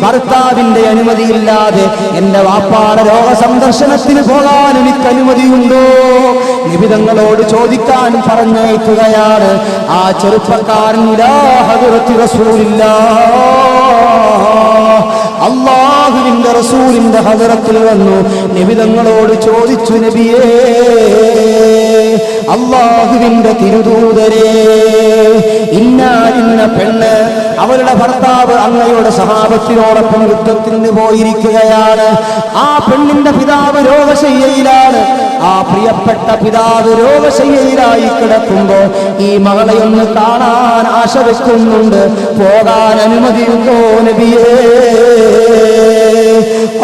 ഭർത്താവിന്റെ അനുമതിയില്ലാതെ എന്റെ വാപ്പാടെ രോഗസന്ദർശനത്തിന് പോകാൻ എനിക്ക് അനുമതിയുണ്ടോ? നബി തങ്ങളോട് ചോദിക്കാൻ പറഞ്ഞയക്കുകയാണ്. ആ ചെറുപ്പക്കാരൻ ഇലാ ഹദ്റത്തി റസൂലില്ലാഹ്, അല്ലാഹുവിന്റെ റസൂലിന്റെ ഹദ്റത്തിൽ വന്നു. നബി തങ്ങളോട് ചോദിച്ചു, നബിയേ, അല്ലാഹുവിന്റെ തിരുദൂതരേ, ഇന്ന പെണ്ണ് അവരുടെ ഭർത്താവ് അങ്ങയുടെ സഹാബത്തിനോടൊപ്പം യുദ്ധത്തിന് പോയിരിക്കുകയാണ്. ആ പെണ്ണിന്റെ പിതാവ് രോഗശയ്യയിലാണ്. ആ പ്രിയപ്പെട്ട പിതാവ് രോഗശയ്യയിലായി കിടക്കുമ്പോ ഈ മകളെ ഒന്ന് കാണാൻ ആശ വെക്കുന്നുണ്ട്. പോകാൻ അനുമതിയുണ്ടോ നബിയേ?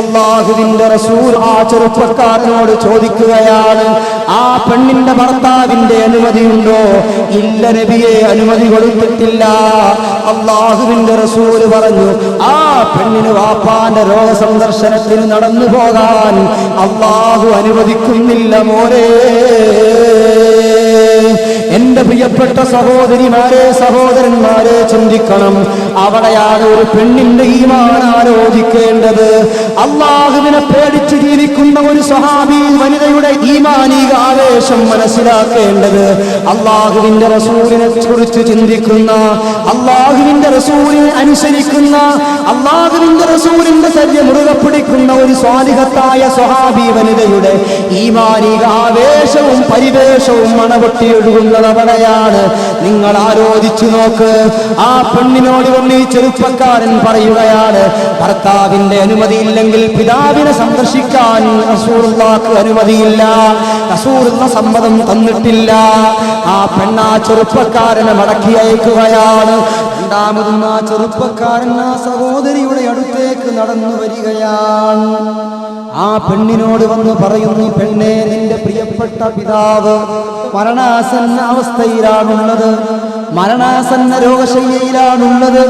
അല്ലാഹുവിന്റെ റസൂൽ ആ ചെറുപ്പക്കാരനോട് ചോദിക്കുകയാണ്, ആ പെണ്ണിന്റെ ഭർത്താവിന്റെ അനുമതിയുണ്ടോ? ഇല്ല നബിയെ, അനുമതി കൊടുത്തിട്ടില്ല. അല്ലാഹുവിന്റെ റസൂൽ പറഞ്ഞു, ആ പെണ്ണിന് വാപ്പാന്റെ രോഗസന്ദർശനത്തിന് നടന്നു പോകാൻ അല്ലാഹു അനുവദിക്കുന്നില്ല മോനെ. എന്റെ പ്രിയപ്പെട്ട സഹോദരിമാരെ, സഹോദരന്മാരെ, ചിന്തിക്കണം. അവിടെയാണ് ഒരു പെണ്ണിന്റെ ഈമാൻ ആലോചിക്കേണ്ടത്. അല്ലാഹുവിനെ പേടിച്ച് ജീവിക്കുന്ന ഒരു സ്വഹാബി വനിതയുടെ ഈമാനിക ആവേശം മനസ്സിലാക്കേണ്ടത്. അല്ലാഹുവിന്റെ റസൂലിനെ കുറിച്ച് ചിന്തിക്കുന്ന, അല്ലാഹുവിന്റെ റസൂലിനെ അനുസരിക്കുന്ന, അല്ലാഹുവിന്റെ റസൂലിന്റെ ചര്യ മുറുകെ പിടിക്കുന്ന ഒരു സ്വാലിഹത്തായ സ്വഹാബി വനിതയുടെ ഈമാനിക ആവേശവും പരിവേഷവും മണപൊട്ടിയൊഴുകുന്നത് അവിടെയാണ്. നിങ്ങൾ ആലോചിച്ചു നോക്ക്. ആ പെണ്ണിനോട് വന്ന് ഈ ചെറുപ്പക്കാരൻ പറയുകയാണ്, ഭർത്താവിന്റെ അനുമതിയില്ലെങ്കിൽ പിതാവിനെ സന്ദർശിക്കാൻ റസൂലുള്ളാഹിക്ക് അനുമതിയില്ല, റസൂലുള്ള സമ്മതം തന്നിട്ടില്ല. ആ പെണ്ണാ ചെറുപ്പക്കാരനെ മടക്കി അയക്കുകയാണ്. രണ്ടാമതും ആ ചെറുപ്പക്കാരൻ ആ സഹോദരിയുടെ അടുത്തേക്ക് നടന്നു വരികയാണ്. ആ പെണ്ണിനോട് വന്ന് പറയുന്നു, പെണ്ണേ, നിന്റെ പ്രിയപ്പെട്ട പിതാവ് മരണാസന്ന അവസ്ഥയിലാണുള്ളത്, മരണാസന്ന രോഗശയ്യയിലാണുള്ളത്,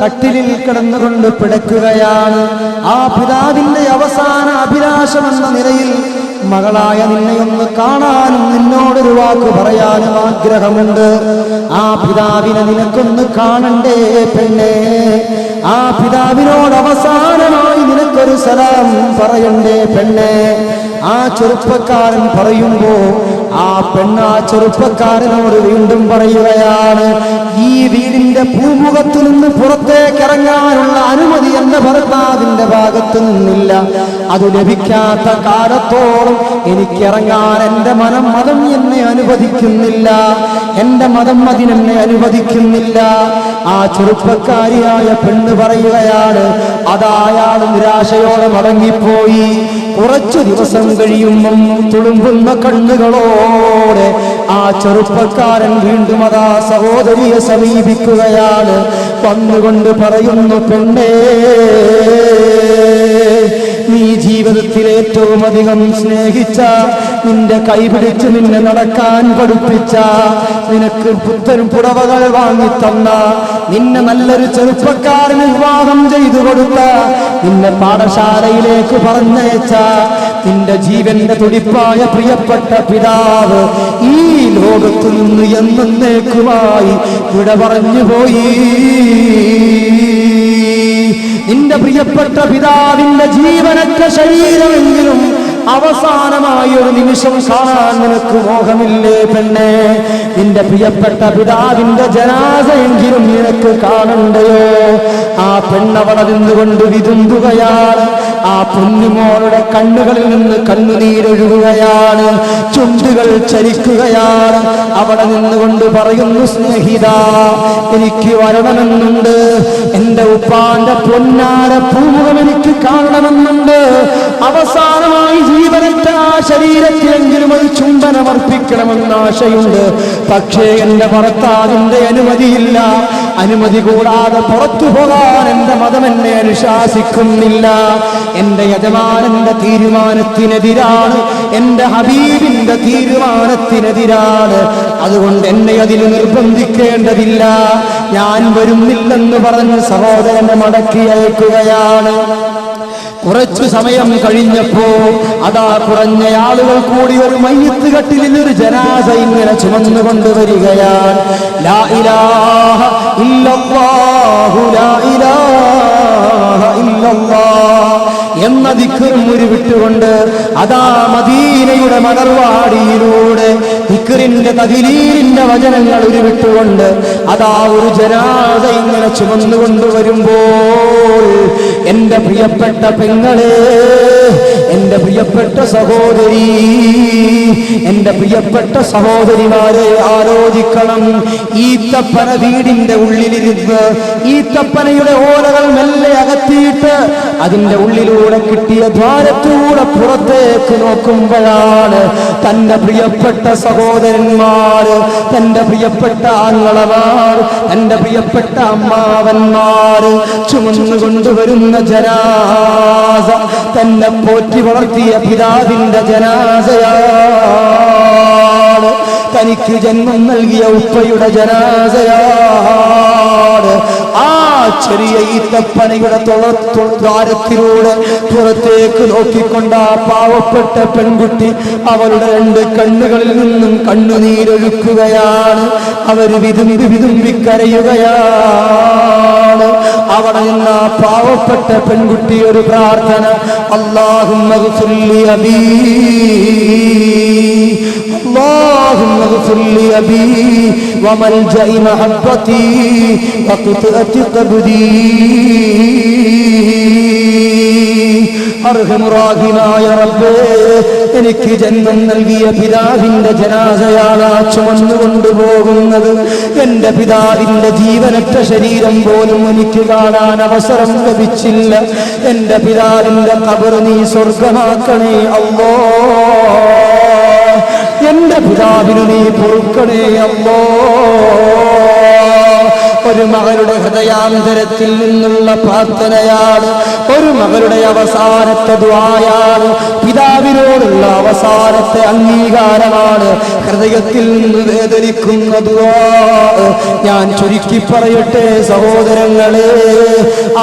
കട്ടിലിൽ കിടന്നുകൊണ്ട് പിടക്കുകയാണ്. ആ പിതാവിന്റെ അവസാന അഭിലാഷമെന്ന നിലയിൽ മകളായ നിന്നെയൊന്ന് കാണാനും നിന്നോടൊരു വാക്ക് പറയാനും ആഗ്രഹമുണ്ട്. ആ പിതാവിനെ നിനക്കൊന്ന് കാണണ്ടേ പെണ്ണേ? ആ പിതാവിനോട് അവസാനമായി നിനക്കൊരു സലാം പറയണ്ടേ പെണ്ണേ? ആ ചെറുപ്പക്കാരൻ പറയുമ്പോ ആ പെണ്ണ് ആ ചെറുപ്പക്കാരനോട് വീണ്ടും പറയുകയാണ്, ഈ വീടിന്റെ പൂമുഖത്തു നിന്ന് പുറത്തേക്ക് ഇറങ്ങാനുള്ള അനുമതി എന്റെ ഭർത്താവിന്റെ ഭാഗത്തു നിന്നില്ല. അത് ലഭിക്കാത്ത കാലത്തോളം എനിക്കിറങ്ങാൻ എന്റെ മതം എന്നെ അനുവദിക്കുന്നില്ല, എന്റെ മതം അതിനെന്നെ അനുവദിക്കുന്നില്ല. ആ ചെറുപ്പക്കാരിയായ പെണ്ണ് പറയുകയാണ്, അതായാൾ നിരാശയോടെ മടങ്ങിപ്പോയി. കുറച്ചു ദിവസം കഴിയുമ്പം തുളുമ്പുന്ന കണ്ണുകളോടെ ആ ചെറുപ്പക്കാരൻ വീണ്ടും അതാ സഹോദരിയെ സമീപിക്കുകയാണ്. വന്നുകൊണ്ട് പറയുന്നു, പെണ്ണേ, നീ ജീവിതത്തിൽ ഏറ്റവും അധികം സ്നേഹിച്ച, നിന്റെ കൈപിടിച്ച് നിന്നെ നടക്കാൻ പഠിപ്പിച്ച, നിനക്ക് പുത്തൻ പുടവകൾ വാങ്ങിത്തന്ന, നിന്നെ നല്ലൊരു ചെറുപ്പക്കാരന് വിവാഹം ചെയ്തു കൊടുത്ത, നിന്നെ പാഠശാലയിലേക്ക് പറഞ്ഞയച്ച, നിന്റെ ജീവന്റെ തുടിപ്പായ പ്രിയപ്പെട്ട പിതാവ് ഈ ലോകത്തു നിന്ന് എന്നേക്കുമായി വിട പറഞ്ഞുപോയി. നിന്റെ പ്രിയപ്പെട്ട പിതാവിന്റെ ജീവനറ്റ ശരീരമെങ്കിലും അവസാനമായി ഒരു നിമിഷം കാണാൻ നിനക്ക് മോഹമില്ലേ പെണ്ണേ? നിന്റെ പ്രിയപ്പെട്ട പിതാവിന്റെ ജനാസയെങ്കിലും നിനക്ക് കാണണ്ടയോ? ആ പെണ്ണവള നിന്നുകൊണ്ട് വിതുമ്പുകയാണ്. ആ പൊന്നുമോളുടെ കണ്ണുകളിൽ നിന്ന് കണ്ണുനീരൊഴുകുകയാണ്, ചുണ്ടുകൾ ചലിക്കുകയാണ്. അവിടെ നിന്നുകൊണ്ട് പറയുന്നു, സ്നേഹിത, എനിക്ക് വരണമെന്നുണ്ട്, എന്റെ ഉപ്പാന്റെ പൊന്നാര പൂമുഖം എനിക്ക് കാണണമെന്നുണ്ട്. അവസാനമായി ജീവനറ്റ ആ ശരീരത്തിലെങ്കിലും ഒരു ചുംബനമർപ്പിക്കണമെന്ന ആശയുണ്ട്. പക്ഷേ എന്റെ ഭർത്താവിന്റെ അനുമതിയില്ല. അനുമതി കൂടാതെ പുറത്തു പോകാൻ എന്റെ മതം എന്നെ അനുശാസിക്കുന്നില്ല. എന്റെ യജമാനന്റെ തീരുമാനത്തിനെതിരാണ്, എന്റെ ഹബീബിന്റെ തീരുമാനത്തിനെതിരാണ്. അതുകൊണ്ട് എന്നെ അതിന് നിർബന്ധിക്കേണ്ടതില്ല. ഞാൻ വരുന്നില്ലെന്ന് പറഞ്ഞ് സഹോദരനെ മടക്കി അയക്കുകയാണ്. കുറച്ചു സമയം കഴിഞ്ഞപ്പോ അതാ കുറഞ്ഞ ആളുകൾ കൂടി ഒരു മയ്യത്ത് കട്ടിലിൽ ഒരു ജനാസ ഇങ്ങനെ ചുമന്നുകൊണ്ട് വരികയാണ്. ലാ ഇലാഹ ഇല്ലല്ലാഹു ലാ ഇലാഹ ദിക്റും ഉരുവിട്ടുകൊണ്ട് അതാ മദീനയുടെ മണർവാടിയിലൂടെ ദിക്റിന്റെ തദ്ലീലിന്റെ വചനങ്ങൾ ഉരുവിട്ടുകൊണ്ട് അതാ ഒരു ജനാസ ഇങ്ങനെ ചുമന്നുകൊണ്ടുവരുമ്പോൾ എന്റെ പ്രിയപ്പെട്ട പെങ്ങളെ, എന്റെ പ്രിയപ്പെട്ട സഹോദരി, എന്റെ പ്രിയപ്പെട്ട സഹോദരിമാരെ ആലോചിക്കണം. ഈത്തപ്പന വീടിന്റെ ഉള്ളിലിരുന്ന് ഈത്തപ്പനയുടെ ഓലകൾ മെല്ലെ അകത്തിയിട്ട് അതിന്റെ ഉള്ളിലൂടെ കിട്ടിയ ദ്വാരത്തൂടെ പുറത്തേക്ക് നോക്കുമ്പോഴാണ് തന്റെ പ്രിയപ്പെട്ട സഹോദരന്മാർ, തന്റെ പ്രിയപ്പെട്ട ആങ്ങളമാർ, തന്റെ പ്രിയപ്പെട്ട അമ്മാവന്മാർ ചുമന്നുകൊണ്ടുവരുന്ന ജനാസ തന്നെ പോറ്റി വളർത്തിയ പിതാവിന്റെ ജനാസയാണ്, തനിക്ക് ജന്മം നൽകിയ ഉപ്പയുടെ ജനാസയാണ്. ആ ചെറിയ ഈത്തപ്പനയുടെ ദ്വാരത്തിലൂടെ പുറത്തേക്ക് നോക്കിക്കൊണ്ട് ആ പാവപ്പെട്ട പെൺകുട്ടി അവളുടെ 2 കണ്ണുകളിൽ നിന്നും കണ്ണുനീരൊഴുക്കുകയാണ്. അവര് വിതുമ്പി കരയുകയാണ്. അവിടെ നിന്ന് ആ പാവപ്പെട്ട പെൺകുട്ടി ഒരു പ്രാർത്ഥന, അല്ലാഹുമ്മ ഗ്ഫിർ ലി അബീ, اللهم اغفر لي أبي وملجأ محبتي وقطعة قبري. അർഹമുറാഹിമായ റബ്ബേ, എനിക്ക് ജന്മം നൽകിയ പിതാവിന്റെ ജനാസയാണ് ചുമന്നുകൊണ്ടുപോകുന്നത്. എന്റെ പിതാവിന്റെ ജീവനറ്റ ശരീരം പോലും എനിക്ക് കാണാൻ അവസരം ലഭിച്ചില്ല. എന്റെ പിതാവിന്റെ ഖബർ നീ സ്വർഗമാക്കണേ അല്ലാഹ്. എന്റെ പിതാവിന് നീ പൊറുക്കണേ അല്ലാഹ്. ഒരു മകളുടെ ഹൃദയാന്തരത്തിൽ നിന്നുള്ള പ്രാർത്ഥനയാണ്, ഒരു മകളുടെ അവസാനത്തെ ദുആയാണ്, പിതാവിനോടുള്ള അവസാനത്തെ അംഗീകാരമാണ്, ഹൃദയത്തിൽ നിന്ന് വേദനിക്കുന്ന ദുആ. ഞാൻ ചുരുക്കി പറയട്ടെ സഹോദരങ്ങളെ,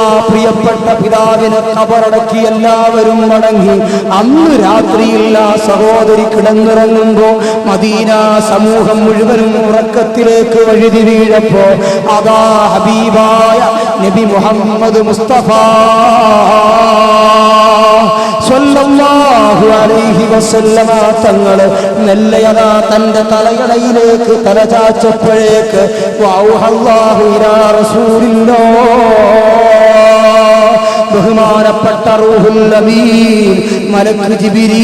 ആ പ്രിയപ്പെട്ട പിതാവിനെ ഖബറടക്കി എല്ലാവരും മടങ്ങി അന്ന് രാത്രിയിൽ ആ സഹോദരി കിടന്നിറങ്ങുമ്പോ മദീന സമൂഹം മുഴുവനും ഉറക്കത്തിലേക്ക് വഴുതി വീഴപ്പോ അതാ ഹബീബായ നബി മുഹമ്മദ് മുസ്തഫ സ്വല്ലല്ലാഹു അലൈഹി വസല്ലമ തങ്ങള് മെല്ലയതാ തന്റെ തലയണയിലേക്ക് തലചാച്ചപ്പോഴേക്ക് വഔഹല്ലാഹു ഇലാ റസൂലില്ലാഹ്, ബഹുമാനപ്പെട്ട റൂഹുൽ അമീൻ മലക്ക് ജിബ്രീൽ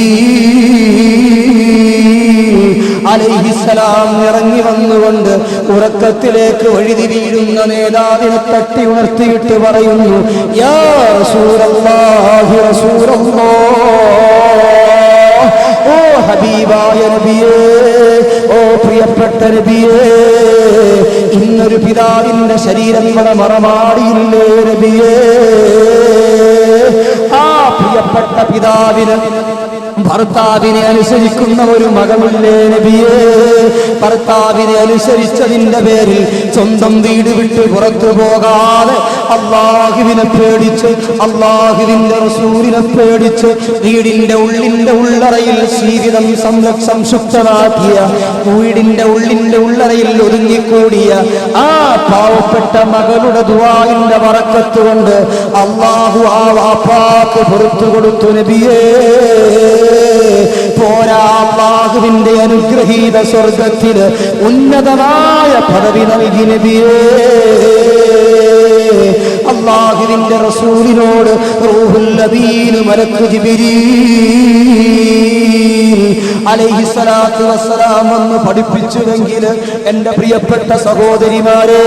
അലൈഹിസ്സലാം ഇറങ്ങി വന്നുകൊണ്ട് ഉറക്കത്തിലേക്ക് വഴുതി വീഴുന്ന നേതാവിനെ തട്ടി ഉണർത്തിയിട്ട് പറയുന്നു, യാ റസൂലല്ലാഹി റസൂലല്ലാഹ്, ഓ ഹബീബായ നബിയേ, ഓ പ്രിയപ്പെട്ട നബിയേ, ഇന്നൊരു പിതാവിന്റെ ശരീരങ്ങളെ മറമാടിയില്ലേ നബിയേ. ആ പ്രിയപ്പെട്ട പിതാവിന് ഭർത്താവിനെ അനുസരിക്കുന്ന ഒരു മകമില്ലേ നബിയേ. ഭർത്താവിനെ അനുസരിച്ചതിന്റെ പേരിൽ സ്വന്തം വീട് വിട്ട് പുറത്തു പോകാതെ അല്ലാഹുവിനെ പേടിച്ച് അല്ലാഹുവിന്റെ റസൂലിനെ പേടിച്ച് വീടിന്റെ ഉള്ളറയിൽ ജീവിതം സംശുദ്ധമാക്കിയ, വീടിന്റെ ഉള്ളറയിൽ ഒതുങ്ങിക്കൂടിയ ആ പാവപ്പെട്ട മകളുടെ ദുആഇന്റെ ബറക്കത്ത് കൊണ്ട് അല്ലാഹു ആ വാപ്പാക്ക് പുറത്തു കൊടുത്തു നബിയേ. പോരാ, അല്ലാഹുവിന്റെ അനുഗ്രഹീത സ്വർഗത്തിന് ഉന്നതമായ പദവി നൽകി നബിയേ. അല്ലാഹുവിന്റെ റസൂലിനോട് റൂഹുൽ അമീൻ മലക്ക് ജിബ്രീൽ അലൈഹിസ്സലാത്തു വസ്സലാം വന്ന് പഠിപ്പിച്ചുവെങ്കിൽ എന്റെ പ്രിയപ്പെട്ട സഹോദരിമാരെ,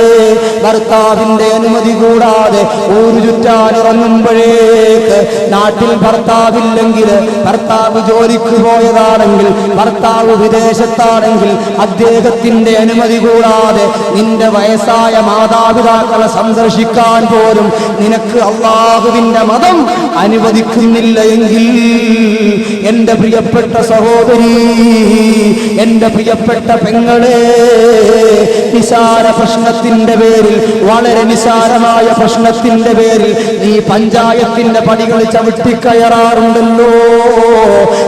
ഭർത്താവിന്റെ അനുമതി കൂടാതെ ഊരു ചുറ്റാനിറങ്ങുമ്പോഴേക്ക് നാട്ടിൽ ഭർത്താവില്ലെങ്കിൽ, ഭർത്താവ് ജോലിക്ക് പോയതാണെങ്കിൽ, ഭർത്താവ് വിദേശത്താണെങ്കിൽ അദ്ദേഹത്തിന്റെ അനുമതി കൂടാതെ നിന്റെ വയസ്സായ മാതാപിതാക്കളെ സന്ദർശിക്കാൻ പോലും നിനക്ക് അല്ലാഹുവിന്റെ മതം അനുവദിക്കുന്നില്ല എങ്കിൽ എന്റെ പ്രിയപ്പെട്ട സഹോദരി, എന്റെ പ്രിയപ്പെട്ട പെങ്ങളെ, നിസാര പ്രശ്നത്തിന്റെ പേരിൽ, വളരെ നിസാരമായ പ്രശ്നത്തിന്റെ പേരിൽ നീ പഞ്ചായത്തിന്റെ പടികൾ ചവിട്ടിക്കയറാറുണ്ടല്ലോ,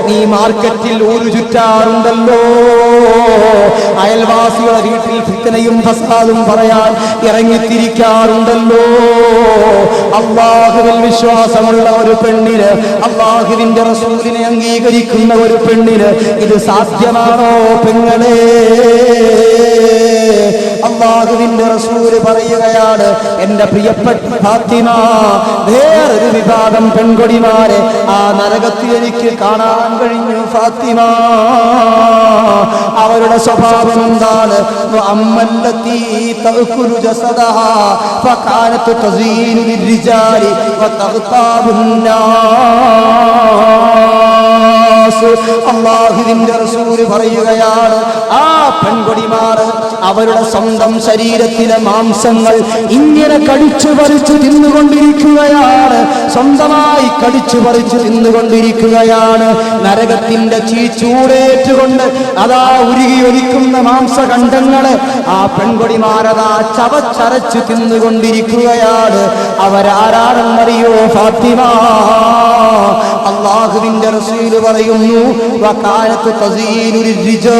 നീ മാർക്കറ്റിൽ ഊരു ചുറ്റാറുണ്ടല്ലോ, അയൽവാസികളുടെ വീട്ടിൽ ഫിത്നയും ഫസാദും പറയാൻ ഇറങ്ങിത്തിരിക്കാറുണ്ടല്ലോ. അല്ലാഹുവിൽ വിശ്വാസമുള്ള ഒരു പെണ്ണിന്, അല്ലാഹുവിന്റെ റസൂലിനെ അംഗീകരിക്കുന്ന ഒരു പെണ്ണിന് ഇത് സാധ്യമാണോ പെങ്ങളെ? അല്ലാഹുവിന്റെ റസൂൽ പറയുകയാണ്, എന്റെ പ്രിയപ്പെട്ട ഫാത്തിമ, വേറൊരു വിഭാഗം പെൺകൊടിമാരെ ആ നരകത്തിൽ എനിക്ക് കാണാൻ കഴിഞ്ഞു ഫാത്തിമ. അവരുടെ സ്വഭാവം എന്താണ്? അമ്മല്ലത്തി തഅകുലു ജസദഹാ ഫകാനത് തസീനു ലിർരിജാലി വതഗ്താബുന്നാസ്. അല്ലാഹുവിന്റെ റസൂൽ പറയുകയാണ്, ആ പെൺകൊടിമാർ അവരുടെ സ്വന്തം ശരീരത്തിലെ മാംസങ്ങൾ ഇങ്ങനെ കടിച്ചു പറിച്ചു തിന്നുകൊണ്ടിരിക്കുകയാണ്, സ്വന്തമായി കടിച്ചു പറിച്ചു തിന്നുകൊണ്ടിരിക്കുകയാണ്. നരകത്തിന്റെ ചൂടേറ്റുകൊണ്ട് അതാ ഉരുകിയൊലിക്കുന്ന മാംസഖണ്ഡങ്ങളെ ആ പെൺകൊടിമാരതാ ചവച്ചരച്ചു തിന്നുകൊണ്ടിരിക്കുകയാണ്. അവരാരാണെന്നറിയോ ഫാത്തിമ? അല്ലാഹുവിന്റെ റസൂൽ പറയുന്നു, വകാനതു തസീനു ലിർരിജാൽ.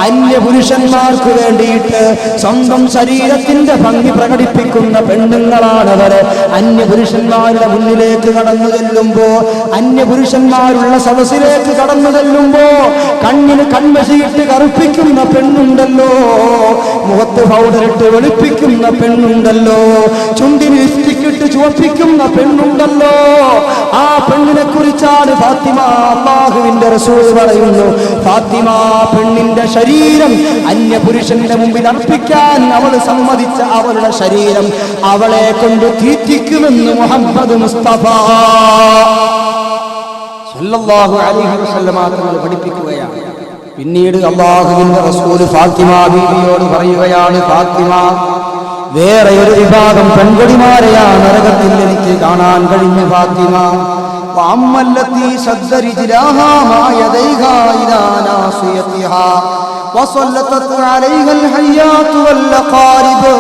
അന്യപുരുഷന്മാർക്ക് വേണ്ടിയിട്ട് സ്വന്തം ശരീരത്തിന്റെ ഭംഗി പ്രകടിപ്പിക്കുന്ന പെണ്ണുങ്ങളാണവർ. അന്യപുരുഷന്മാരുടെ മുന്നിലേക്ക് കടന്നു ചെല്ലുമ്പോ, അന്യപുരുഷന്മാരുള്ള സദസ്സിലേക്ക് കടന്നു ചെല്ലുമ്പോ കണ്ണിന് കൺമശിയിട്ട് കറുപ്പിക്കുന്ന പെണ്ണുണ്ടല്ലോ, മുഖത്ത് പൗഡറിട്ട് വെളുപ്പിക്കുന്ന പെണ്ണുണ്ടല്ലോ, ചുണ്ടിന് ലിപ്സ്റ്റിക്കിട്ട് ചുവപ്പിക്കുന്ന പെണ്ണുണ്ടല്ലോ. ആ പെണ്ണിനെ കുറിച്ചാണ് ഫാത്തിമ അല്ലാഹുവിന്റെ റസൂൽ പറയുന്നു, ഫാത്തിമ പെണ്ണിന്റെ ശരീരം അന്യപുരുഷന്റെ മുമ്പിൽ അർപ്പിക്കാൻ അവൾ സമ്മതിച്ച അവളുടെ ശരീരം അവളെ കൊണ്ട് തീറ്റിക്കുമെന്ന് മുഹമ്മദ് മുസ്തഫ സല്ലല്ലാഹു അലൈഹി വസല്ലം തങ്ങൾ പഠിപ്പിക്കുകയാണ്. പിന്നീട് അല്ലാഹുവിന്റെ റസൂൽ ഫാത്തിമ ബീവിയോട് പറയുകയാണ്, ഫാത്തിമ, വേറെ ഒരു വിഭാഗം പെൺകൊടിമാരെയാ നരകത്തിൽ എനിക്ക് കാണാൻ കഴിഞ്ഞു ഫാത്തിമ. വഅമ്മല്ലത്തി ശദ്ദ റിജ്ലാഹാ മാ യദൈഹാ ഇലാ നാസിയതിഹാ വസല്ലതത് അലൈഹൽ ഹയ്യാതു വല്ലഖാരിബ്.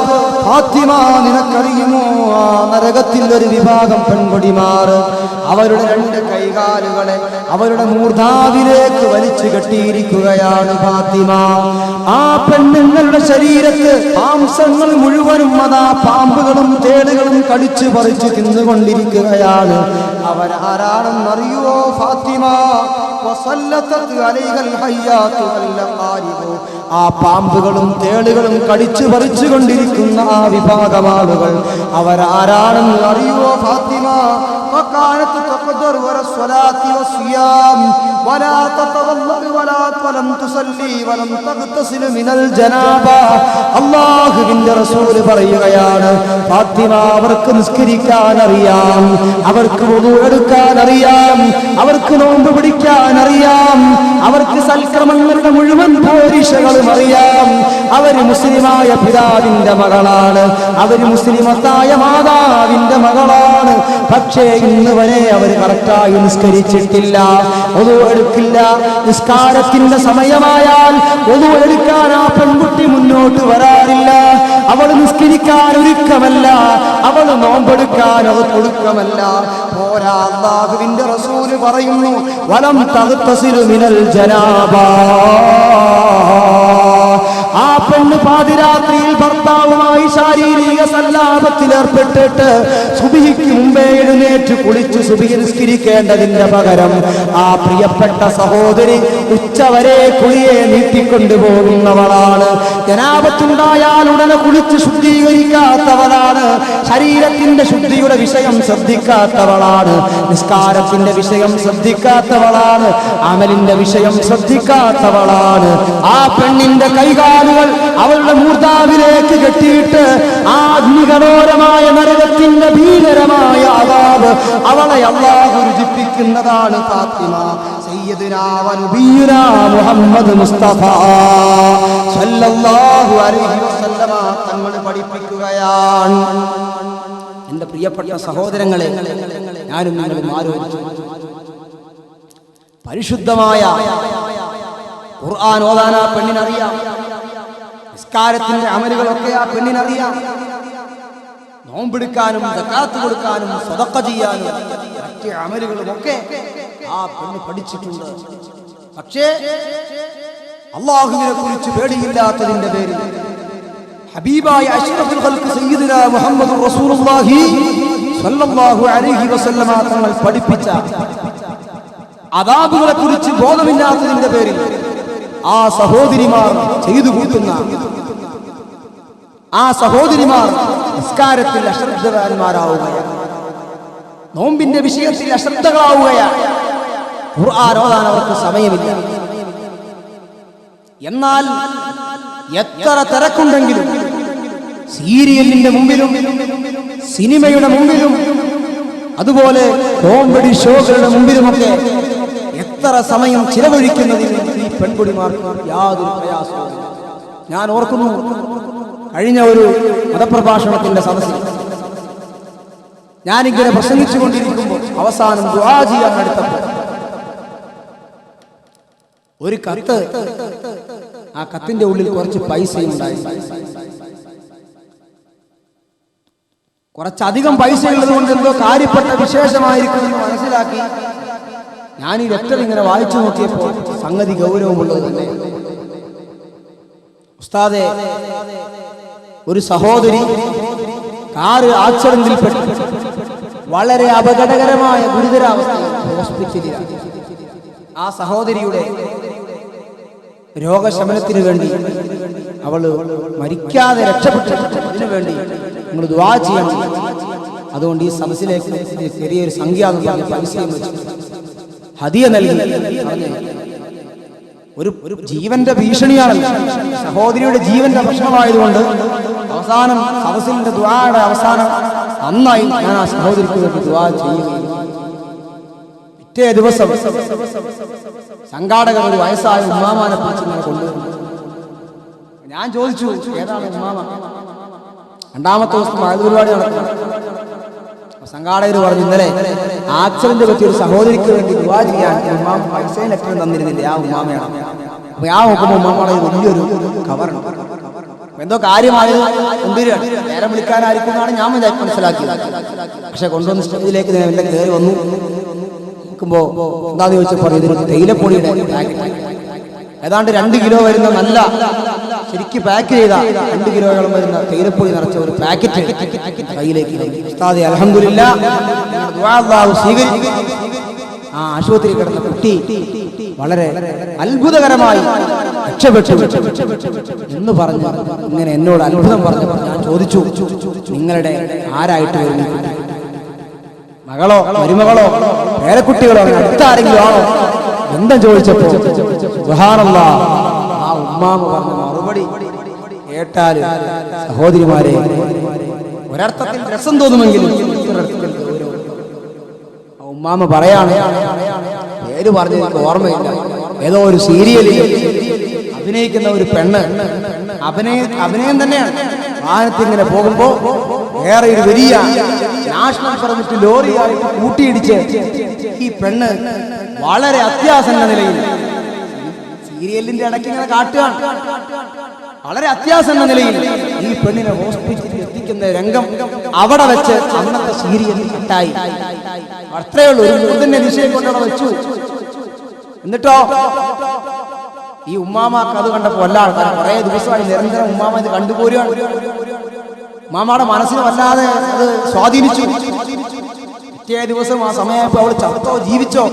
ഫാത്തിമ, നിനക്കറിയുമോ, ആ നരകത്തിൽ ഒരു വിഭാഗം പെൺകൊടിമാർ അവരുടെ രണ്ട് കൈകാലുകളെ അവരുടെ മൂർധാവിലേക്ക് വലിച്ചു കെട്ടിയിരിക്കുകയാണ് ഫാത്തിമ. ആ പെണ്ണുങ്ങളുടെ ശരീരത്ത് മാംസങ്ങൾ മുഴുവനും അതാ പാമ്പുകളും തേടുകളും കടിച്ചു പറിച്ചു തിന്നുകൊണ്ടിരിക്കുകയാണ്. അവരാരാണെന്നറിയുവോ ഫാത്തിമ? ആ പാമ്പുകളും തേളുകളും കടിച്ചു പറിച്ചു കൊണ്ടിരിക്കുന്ന ആ വിഭാഗം ആളുകൾ അവരാരാണെന്ന് അറിയുവോ ഫാത്തിമ? فكانت تقدر ورا الصلاة والصيام ولا تتوضأ ولم تصلي ولم تغتسل من الجنابة. അല്ലാഹുവിന്റെ റസൂൽ പറയുകയാണ്, ഫാത്തിമ, അവർക്ക് നിസ്കരിക്കാൻ അറിയാം, അവർക്ക് വുളു എടുക്കാൻ അറിയാം, അവർക്ക് നോമ്പ് പിടിക്കാൻ അറിയാം, അവർക്ക് സൽക്രമങ്ങളുടെ മുഴുവൻ പോരിശകളും അറിയാം. അവര് മുസ്ലിമായ പിതാവിന്റെ മകളാണ്, അവര് മുസ്ലിമത്തായ മാതാവിന്റെ മകളാണ്. പക്ഷേ ഇന്ന് വരെ അവർ കറക്റ്റായി നിസ്കരിച്ചിട്ടില്ല, വുളു എടുക്കില്ല. നിസ്കാരത്തിന്റെ സമയമായാൽ വുളു എടുക്കാൻ ആ പെൺകുട്ടി മുന്നോട്ട് വരാറില്ല. അവൾ നിസ്കരിക്കാൻ ഒരുക്കമല്ല, അവൾ നോമ്പെടുക്കാൻ ഒടുക്കമല്ല. പോരാ, അല്ലാഹുവിന്റെ റസൂൽ പറയുന്നു, വലം തഗ്തസിലു മിനൽ ജനാബ. ആ പെണ്ണ് പാതിരാത്രിയിൽ ഭർത്താവുമായി ശാരീരിക സല്ലാപത്തിൽ ഏർപ്പെട്ടിട്ട് സുബഹിക്ക് മുമ്പേ എഴുന്നേറ്റ് കുളിച്ച് സുബഹി നിസ്കരിക്കേണ്ടതിന്റെ പകരം ആ പ്രിയപ്പെട്ട സഹോദരി ഉച്ചവരെ കുളിയെ നീട്ടിക്കൊണ്ടുപോകുന്നവളാണ്. ജനാബത്തുണ്ടായാൽ ഉടനെ കുളിച്ച് ശുദ്ധീകരിക്കാത്തവളാണ്, ശരീരത്തിന്റെ ശുദ്ധിയുടെ വിഷയം ശ്രദ്ധിക്കാത്തവളാണ്, നിസ്കാരത്തിന്റെ വിഷയം ശ്രദ്ധിക്കാത്തവളാണ്, അമലിന്റെ വിഷയം ശ്രദ്ധിക്കാത്തവളാണ്. ആ പെണ്ണിന്റെ കൈകാലുകൾ അവളുടെ മൂർധാവിലേക്ക് കെട്ടിയിട്ട് ആ അഗ്നികടോരമായ നരകത്തിന്റെ ഭീകരമായ അദാബ് അവളെ അല്ലാഹു രുചിപ്പിക്കുന്നതാണ് ഫാത്തിമ. സയ്യിദുനാ വനബിയുനാ മുഹമ്മദ് മുസ്തഫ സല്ലല്ലാഹു അലൈഹി വസല്ലമ തങ്ങൾ പഠിപ്പിക്കുകയാണ്. എന്റെ പ്രിയപ്പെട്ട സഹോദരങ്ങളെ, ഞാനും നിങ്ങളും ആലോചിച്ചു, പരിശുദ്ധമായ ഖുർആൻ ഓതാൻ ആ പെണ്ണിനറിയാം, നിസ്കാരത്തിന്റെ അമലുകളൊക്കെ ആ പെണ്ണിനറിയാം, നോമ്പെടുക്കാനും സക്കാത്ത് കൊടുക്കാനും സദഖ ചെയ്യാനും മറ്റ് അമലുകളുമൊക്കെ ആ പെണ്ണ് പഠിച്ചിട്ടുണ്ട്. പക്ഷേ അല്ലാഹുവിനെ കുറിച്ച് പേടിയില്ലാത്തതിന്റെ പേരിൽ ഹബീബായ അഷ്റഫുൽ ഖൽഖ് സയ്യിദുനാ മുഹമ്മദുർ റസൂലുള്ളാഹി സ്വല്ലല്ലാഹു അലൈഹി വസല്ലമ തങ്ങൾ പഠിപ്പിച്ച അദാബുകളെ കുറിച്ച് ബോധമില്ലാത്തതിന്റെ പേരിൽ ആ സഹോദരിമാർ ചെയ്തു കൂട്ടുന്ന ആ സഹോദരിമാർ നിസ്കാരത്തിൽ അശ്രദ്ധവാന്മാരാവുകയാണ്, നോമ്പിന്റെ വിഷയത്തിൽ അശ്രദ്ധകളാവുകയാണ്, ഖുർആൻ ഓതാൻ അവർക്ക് സമയമില്ല. എന്നാൽ എത്ര തിരക്കുണ്ടെങ്കിലും സീരിയലിന്റെ മുമ്പിലും സിനിമയുടെ മുമ്പിലും അതുപോലെ കോമഡി ഷോകളുടെ മുമ്പിലുമൊക്കെ എത്ര സമയം ചിലവഴിക്കുന്നതിന് ഈ പെൺകുടിമാർക്ക് യാതൊരു പ്രയാസവും. ഞാൻ ഓർക്കുന്നു, കഴിഞ്ഞ ഒരു മതപ്രഭാഷണത്തിന്റെ സദസ്സിൽ ഞാനിങ്ങനെ പ്രസംഗിച്ചു കൊണ്ടിരിക്കുമ്പോൾ അവസാനം ദുആ ചെയ്യാൻ അടുത്തപ്പോൾ ഒരു കത്ത്, ആ കത്തിന്റെ ഉള്ളിൽ കുറച്ച് പൈസയും ഉണ്ടായി. കുറച്ചധികം പൈസ ഉള്ളത് കൊണ്ട് എന്തോ കാര്യപ്പെട്ട വിശേഷമായിരിക്കുമെന്ന് മനസ്സിലാക്കി ഞാൻ ഈ ലെറ്റർ ഇങ്ങനെ വായിച്ചു നോക്കിയപ്പോൾ സംഗതി ഗൗരവമുള്ളത് തന്നെ. ഉസ്താദേ, ഒരു സഹോദരി കാറ് ആക്സിഡന്റിൽപ്പെട്ടു വളരെ അപകടകരമായ ഗുരുതരാവസ്ഥയിൽ ഹോസ്പിറ്റലിലാണ്. ആ സഹോദരിയുടെ രോഗശമനത്തിന് വേണ്ടി, അവള് മരിക്കാതെ രക്ഷപ്പെട്ടതിനു വേണ്ടി നിങ്ങൾ ദുആ ചെയ്യണം. അതുകൊണ്ട് ഈ സദസ്സിലേക്ക് ചെറിയൊരു സംഖ്യ പൈസയും വെച്ചു ഹദിയ നൽകി. ഒരു ജീവന്റെ ഭീഷണിയാണ്, സഹോദരിയുടെ ജീവന്റെ പ്രശ്നമായതുകൊണ്ട് അവസാനം സദസ്സിന്റെ ദുആയുടെ അവസാനം നന്നായി ഞാൻ ആ സഹോദരിക്ക് വേണ്ടി ദുആ ചെയ്യുകയും പിറ്റേ ദിവസം സംഘാടകർ ഒരു വയസ്സായ ഉമ്മാമാനെ പിടിച്ച് ഇങ്ങനെ കൊണ്ടുവന്നു. ഞാൻ ചോദിച്ചു, ഏതാണ് ഉമ്മാമ? രണ്ടാമത്തെ ദിവസം ആയുധ പരിപാടി നടക്കുന്നു. സംഘാടകർ പറഞ്ഞു, ഇന്നലെ ആക്സിഡന്റ് പറ്റിയ ഒരു സഹോദരിക്ക് വേണ്ടി ദുആ ചെയ്യാൻ ഉമ്മാമ പൈസയും ലെറ്ററും തന്നിരുന്നില്ല, ആ ഉമ്മാമയാണ്. അപ്പൊ ആ നോക്കുമ്പോൾ ഉമ്മാമയുടെ വലിയൊരു കവറുണ്ട്. എന്തോ കാര്യമായത് കൊണ്ടുവരികയാണ്, നേരം വിളിക്കാനായിരിക്കും എന്നാണ് ഞാൻ മനസ്സിലാക്കിയത്. പക്ഷെ കൊണ്ടുവന്ന് സ്റ്റേജിലേക്ക് എല്ലാം കയറി വന്നു നോക്കുമ്പോ എന്താന്ന് ചോദിച്ചപ്പോൾ ഇതൊരു തേയിലപ്പൊടിയുടെ പാക്കറ്റ്, ഏതാണ്ട് 2 കിലോ വരുന്ന നല്ല ശരിക്ക് പാക്ക് ചെയ്ത 2 കിലോയോളം വരുന്ന തേയിലപ്പൊടി നിറച്ച ഒരു പാക്കറ്റ് കയ്യിലേക്ക്. ഉസ്താദേ, അൽഹംദുലില്ലാഹ് ദുആ അല്ലാഹു സ്വീകരിച്ചു. ആ ആശുപത്രി കിടന്ന കുട്ടി വളരെ അത്ഭുതകരമായി രക്ഷപ്പെട്ടു എന്ന് പറഞ്ഞു. ഇങ്ങനെ എന്നോട് അത്ഭുതം പറഞ്ഞപ്പോൾ ഞാൻ ചോദിച്ചു, നിങ്ങളുടെ ആരായിട്ട് വരുന്നു? മകളോ മരുമകളോ പേരക്കുട്ടികളോ അടുത്താരെങ്കിലും ആണോ? ബന്ധം ചോദിച്ചപ്പോ സുബ്ഹാനല്ലാഹ് ആ ഉമ്മാമ പറഞ്ഞ മറുപടി കേട്ടാൽ സഹോദരിമാരെ ഒരർത്ഥത്തിൽ രസം തോന്നുമെങ്കിലും മറ്റൊരർത്ഥത്തിൽ ഗൗരവം. ആ ഉമ്മാമ പറയാണ്, പേര് പറഞ്ഞ എനിക്ക് ഓർമ്മയില്ല, ഏതോ ഒരു സീരിയലിൽ അഭിനയിക്കുന്ന ഒരു പെണ്ണ്, അഭിനയം തന്നെയാണ്. വാഹനത്തിൽ ഇങ്ങനെ പോകുമ്പോ വേറെ ഒരു വലിയ നാഷണൽ പെർമിറ്റ് ലോറിയായിട്ട് കൂട്ടിയിടിച്ച് ഈ പെണ്ണ് വളരെ അത്യാസന്ന നിലയിൽ, സീരിയലിന്റെ ഇടയ്ക്ക് ഇങ്ങനെ കാട്ടുകയാണ്, വളരെ അത്യാസന്ന നിലയിൽ ഈ പെണ്ണിനെ ഹോസ്പിറ്റലിൽ എത്തിക്കുന്ന രംഗം അവിടെ വെച്ച് അന്നത്തെ സീരിയലിൽ കട്ടായി. അത്രയേ ഉള്ളൂ, ഒരു മൃതന്റെ ദിശയിൽ കൊണ്ടവിടെ വെച്ചു. എന്നിട്ടോ ഈ ഉമ്മാമാക്ക് അത് കണ്ടപ്പോ എല്ലാ ആൾക്കാരും കുറെ ദിവസമായി നിരന്തരം ഉമ്മാമ ഇത് കണ്ടുപോരുകയാണ്. ഉമ്മാമയുടെ മനസ്സിന് വല്ലാതെ അത് സ്വാധീനിച്ചു. പിറ്റേ ദിവസം ആ സമയമായപ്പോ അവൾ ചത്തോ ജീവിച്ചോ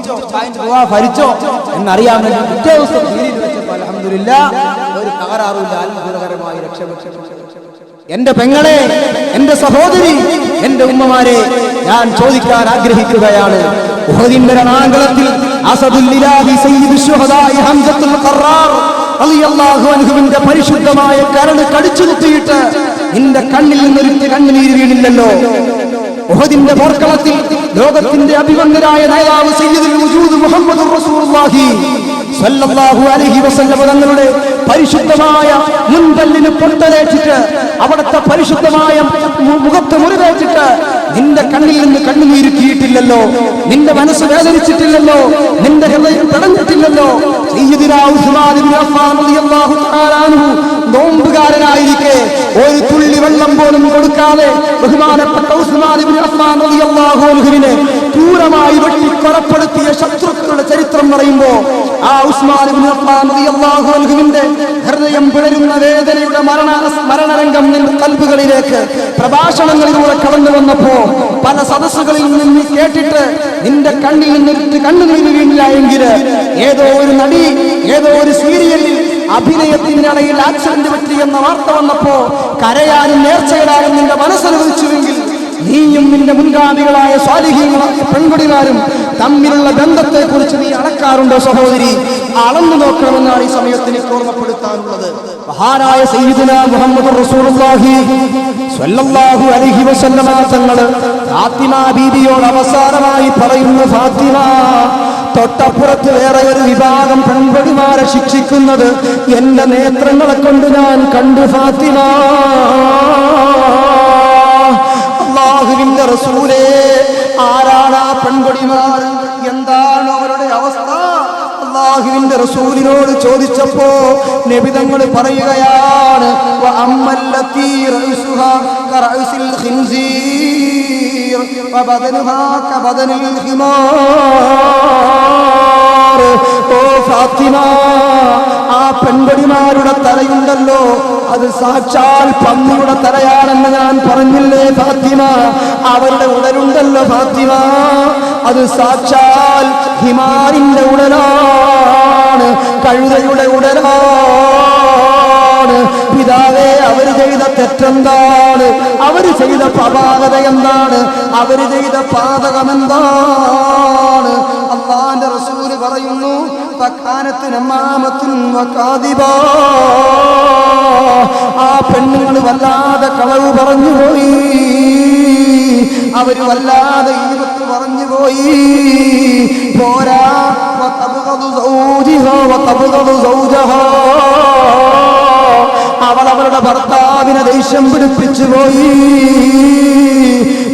ഭരിച്ചോ എന്നറിയാൻ വേണ്ടി പിറ്റേ ദിവസം വെച്ചപ്പോ അൽഹംദുലില്ലാഹ് ഒരു തകരാറുമില്ല, അത്ഭുതകരമായി രക്ഷപ്പെട്ടു. എന്റെ പെങ്ങളെ, എന്റെ സഹോദരി, എന്റെ ഉമ്മമാരെ ഞാൻ ചോദിക്കാൻ ആഗ്രഹിക്കുകയാണ്. ഉഹദിന്റെ രണാങ്കളത്തിൽ അസദുല്ലിലാഹി സയ്യിദുൽ ശുഹദാഇ ഹംസത്തുൽ ഖറാർ റളിയല്ലാഹു അൻഹുവിന്റെ പരിശുദ്ധമായ കരണ് കടിച്ചു കുത്തിയിട്ട് നിന്റെ കണ്ണിൽ നിന്നൊരു കണ്ണുനീര് വീണില്ലല്ലോ. ഉഹദിന്റെ പോർക്കളത്തിൽ ലോകത്തിന്റെ അഭിമന്യരായ നേതാവ് സയ്യിദുൽ വജൂദ് മുഹമ്മദുർ റസൂലുള്ളാഹി സ്വല്ലല്ലാഹു അലൈഹി വസല്ലം തങ്ങളുടെ പരിശുദ്ധമായ മുൻപല്ലിന് പൊട്ടലേറ്റിട്ട് അവിടുത്തെ പരിശുദ്ധമായ മുഖത്ത് മുറിവേറ്റിട്ട് നിന്റെ കണ്ണിൽ നിന്ന് കണ്ണുനീരുക്കിയിട്ടില്ലല്ലോ, നിന്റെ മനസ്സ് വേദനിച്ചിട്ടില്ലല്ലോ, നിന്റെ ഹൃദയം തടഞ്ഞിട്ടില്ലല്ലോ. സയ്യിദുനാ ഉസ്മാൻ ഇബ്നു അഫ്ഫാൻ റളിയല്ലാഹു തആല അൻഹു നോമ്പുകാരനായിരിക്കെ ഒരു തുള്ളി വെള്ളം പോലും കൊടുക്കാതെ ബഹുമാനപ്പെട്ട ഉസ്മാൻ ഇബ്നു അഫ്ഫാൻ റളിയല്ലാഹു അൻഹുവിനെ ക്രൂരമായി വെട്ടിക്കൊലപ്പെടുത്തിയ ശത്രുക്കളുടെ ചരിത്രം പറയുമ്പോൾ ആ ഉസ്മാൻ ഇബ്നു അഫ്ഫാൻ റളിയല്ലാഹു അൻഹുവിന്റെ ഹൃദയം പിളരുന്ന വേദനയുടെ മരണരംഗം നിന്റെ കൽബുകളിലേക്ക് പ്രഭാഷണങ്ങളിലൂടെ കടന്നു വന്നപ്പോ പല സദസ്സുകളിൽ നിന്ന് കേട്ടിട്ട് നിന്റെ കണ്ണിൽ നിന്നിട്ട് കണ്ണുനീര് വീണില്ല എങ്കിൽ ഏതോ ഒരു നടി ഏതോ ഒരു സീരിയലിൽ അഭിനയത്തിനിടയിൽ ആക്സിഡന്റ് പറ്റി എന്ന വാർത്ത വന്നപ്പോ കരയാനും നേർച്ചയിടാനും നിന്റെ മനസ്സനുവദിച്ചുവെങ്കിൽ നീയും നിന്റെ മുൻഗാമികളായ സ്വാലിഹീങ്ങളായ പെൺകുടിമാരും തമ്മിലുള്ള ബന്ധത്തെ കുറിച്ച് നീ അളക്കാറുണ്ടോ സഹോദരി? അളന്നു നോക്കണമെന്നാണ് ഈ സമയത്തിന് ഓർമ്മപ്പെടുത്താനുള്ളത്. മഹാനായ സയ്യിദുനാ മുഹമ്മദ് റസൂലുള്ളാഹി സ്വല്ലല്ലാഹു അലൈഹി വസല്ലമ തങ്ങൾ ഫാത്തിമ ബീബിയോട് അവസാനമായി പറയുന്നു, ഫാത്തിമ, തൊട്ടപ്പുറത്ത് വേറെ ഒരു വിഭാഗം പെൺകുടിമാരെ ശിക്ഷിക്കുന്നത് എന്റെ നേത്രങ്ങളെ കൊണ്ട് ഞാൻ കണ്ടു ഫാത്തിമ. അല്ലാഹുവിന്റെ റസൂലേ, ആരാണ് ആ പെൺകുടിമാർ? എന്താണ് അവരുടെ അവസ്ഥ? അല്ലാഹുവിന്റെ റസൂലിനോട് ചോദിച്ചപ്പോ നബി തങ്ങൾ പറയുകയാണ്, വഅമ്മല്ലത്തി റഅസുഹാ കറഅസിൽ ഖിൻസീർ വബദനുഹാ കബദനിൽ ഹിമാർ. ഓ ഫാത്തിമ, ആ പെൺകുടിമാരുടെ തലയുണ്ടല്ലോ, അത് സാക്ഷാൽ പന്നിയുടെ തലയാണെന്ന് ഞാൻ പറഞ്ഞില്ലേ ഫാത്തിമ? അവരുടെ ഉടലുണ്ടല്ലോ ഫാത്തിമ, അത് സാക്ഷാൽ ഹിമാരിന്റെ ഉടലാണ്, കഴുതയുടെ ഉടലാണ്. പിതാവേ, അവര് ചെയ്ത തെറ്റെന്താണ്? അവര് ചെയ്ത അപാകത എന്താണ്? അവര് ചെയ്ത പാതകമെന്താണ്? അല്ലാഹുവിന്റെ റസൂൽ പറയുന്നു, ഫകാനത്ത് നമാമത്തുൻ വകാദിബാ. ആ പെണ്ണുങ്ങൾ വല്ലാതെ കളവ് പറഞ്ഞുപോയി, അവര് വല്ലാതെ ഈവത്ത് പറഞ്ഞുപോയി. പോരാ, അവൾ അവളുടെ ഭർത്താവിനെ ദേഷ്യം പിടിപ്പിച്ചു പോയി.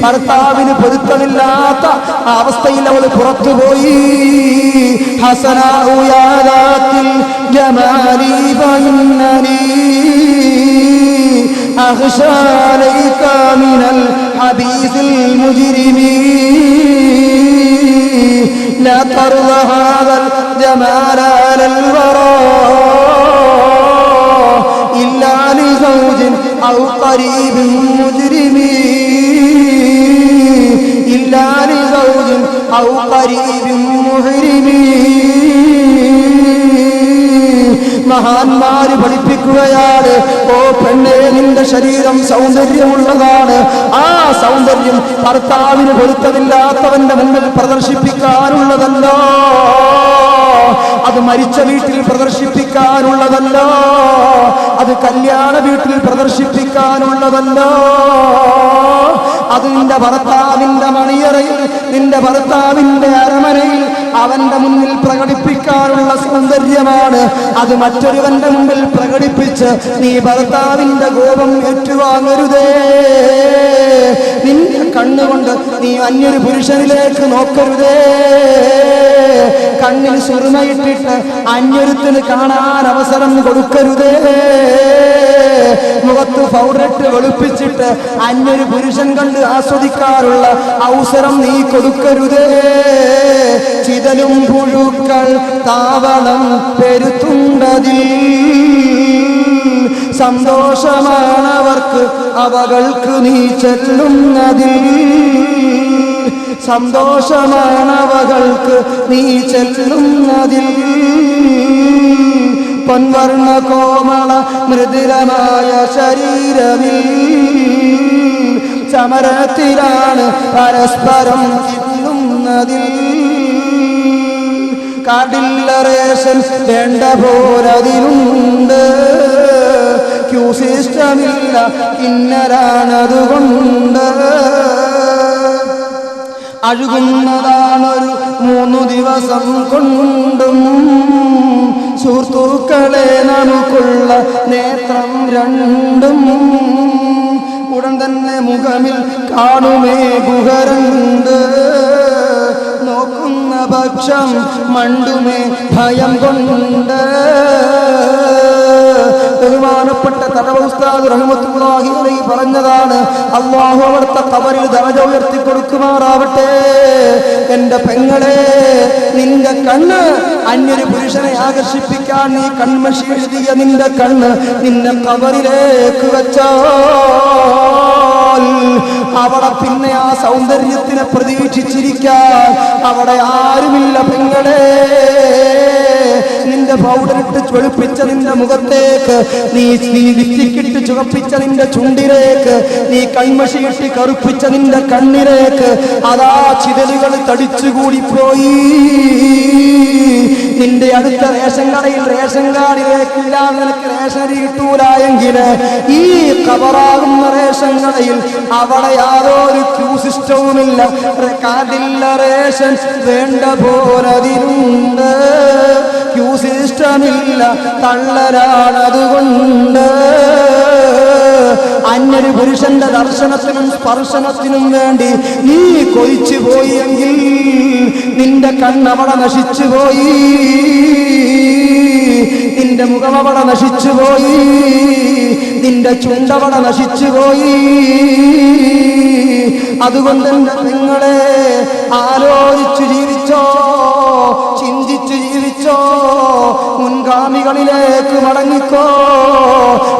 ഭർത്താവിന് പൊരുത്തമില്ലാത്ത അവസ്ഥയിൽ അവൾ പുറത്തുപോയി. ഹസനാഉയാദാത്തിൽ ജമാലി ഫഇന്നനി അഖ്ശാലൈക മിനൽ ഹബീസിൽ മുജ്രിമീ لا ترضى هذا الجمال على الوراء إلا لزوج أو قريب مجرم إلا لزوج أو قريب محرم. മഹാന്മാര് പഠിപ്പിക്കുകയാണ്, ഓ പെണ്ണേ, നിന്റെ ശരീരം സൗന്ദര്യമുള്ളതാണ്. ആ സൗന്ദര്യം ഭർത്താവിന് പൊരുത്തമില്ലാത്തവന്റെ മുന്നിൽ പ്രദർശിപ്പിക്കാനുള്ളതല്ലോ, അത് മരിച്ച വീട്ടിൽ പ്രദർശിപ്പിക്കാനുള്ളതല്ലോ, അത് കല്യാണ വീട്ടിൽ പ്രദർശിപ്പിക്കാനുള്ളതല്ലോ. അത് നിന്റെ ഭർത്താവിന്റെ മണിയറയിൽ, നിന്റെ ഭർത്താവിന്റെ അരമനയിൽ അവന്റെ മുന്നിൽ പ്രകടിപ്പിക്കാനുള്ള സൗന്ദര്യമാണ്. അത് മറ്റൊരുവന്റെ മുമ്പിൽ പ്രകടിപ്പിച്ച് നീ ഭർത്താവിന്റെ കോപം ഏറ്റുവാങ്ങരുതേ. നിന്റെ കണ്ണുകൊണ്ട് നീ അന്യൊരു പുരുഷനിലേക്ക് നോക്കരുതേ. കണ്ണിൽ സുറുമയിട്ടിട്ട് അന്യൊരുത്തിന് കാണാൻ അവസരം കൊടുക്കരുതേ. മുഖത്ത് പൗഡറിട്ട് വെളുപ്പിച്ചിട്ട് അന്യൊരു പുരുഷൻ കണ്ട് ആസ്വദിക്കാനുള്ള അവസരം നീ കൊടുക്കരുതേ. ചിതലും പുഴുക്കൾ താവളം പെരുത്തുണ്ടതിൽ സന്തോഷമാണവർക്ക് അവകൾക്ക് നീ ചെല്ലുന്നതിൽ. സന്തോഷമാണവകൾക്ക് നീ ചെല്ലുന്നതിൽ. പൊൻവർണ്ണ കോമള മൃദുലമായ ശരീരമിൽ സമരത്തിലാണ് പരസ്പരം തിന്നുന്നതിൽ. കാർഡില്ലറേഷൻ വേണ്ട പോലതിലുണ്ട്, ക്യൂ സിസ്റ്റമില്ല ഇന്നരാണതുകൊണ്ട്. അഴുകുന്നതാണൊരു 3 ദിവസം കൊണ്ടും സുഹൃത്തുക്കളെ നമുക്കുള്ള നേത്രം രണ്ടും ഉടൻ തന്നെ മുഖമിൽ കാണുമേ ഗുഹരണ്ട് നോക്കുന്ന പക്ഷം മണ്ടുമേ ഭയം കൊണ്ട് ബഹുമാനപ്പെട്ട തടവ ഉസ്താദ് റഹ്മത്തുള്ളാഹി അലൈഹി പറഞ്ഞതാണ്, അല്ലാഹു അവിടുത്തെ ഖബറിൽ ദറജ ഉയർത്തി കൊടുക്കുമാറാവട്ടെ. എന്റെ പെങ്ങളെ, നിന്റെ കണ്ണ് അന്യൊരു പുരുഷനെ ആകർഷിപ്പിക്കാൻ നീ കൺമഷി എഴുതിയ നിന്റെ കണ്ണ് നിന്നെ ഖബറിലേക്ക് വെച്ചാൽ അവിടെ പിന്നെ ആ സൗന്ദര്യത്തിനെ പ്രതീക്ഷിച്ചിരിക്കാൻ അവിടെ ആരുമില്ല പെങ്ങളെ. നിന്റെ പൗഡറിട്ട് ചൊളിപ്പിച്ച നിന്റെ മുഖത്തേക്ക്, നീ ലിപ്സ്റ്റിക്കിട്ട് ചുവപ്പിച്ച നിന്റെ ചുണ്ടിലേക്ക്, നീ കൺമഷിയിട്ട് കറുപ്പിച്ച നിന്റെ കണ്ണിലേക്ക് അതാ ചിതലുകൾ തടിച്ചുകൂടിപ്പോയി. നിന്റെ അടുത്ത റേഷൻ കടയിൽ റേഷൻ കാർഡിലേക്കില്ല, നിനക്ക് റേഷനരി കിട്ടൂല എങ്കിൽ ഈ ഖബറാകുന്ന റേഷൻ കടയിൽ അവിടെ യാതൊരു ക്യൂ സിസ്റ്റവുമില്ല. കാർഡില്ല, റേഷൻ വേണ്ട പോലതിലുണ്ട്, ക്യൂ സിസ്റ്റമില്ല, തള്ളലാണതുകൊണ്ട്. അന്യൊരു പുരുഷന്റെ ദർശനത്തിനും സ്പർശനത്തിനും വേണ്ടി നീ കൊതിച്ചു പോയി എങ്കിൽ നിന്റെ കണ്ണവിടെ നശിച്ചു പോയി, നിന്റെ മുഖമവിടെ നശിച്ചു പോയി, നിന്റെ ചുണ്ടവിടെ നശിച്ചു പോയി. അതുകൊണ്ട് എന്റെ പെങ്ങളെ, ആലോചിച്ചു ജീവിച്ചോ, ചിന്തിച്ചു ജീവിച്ചോ, മുൻഗാമികളിലേക്ക് മടങ്ങിക്കോ.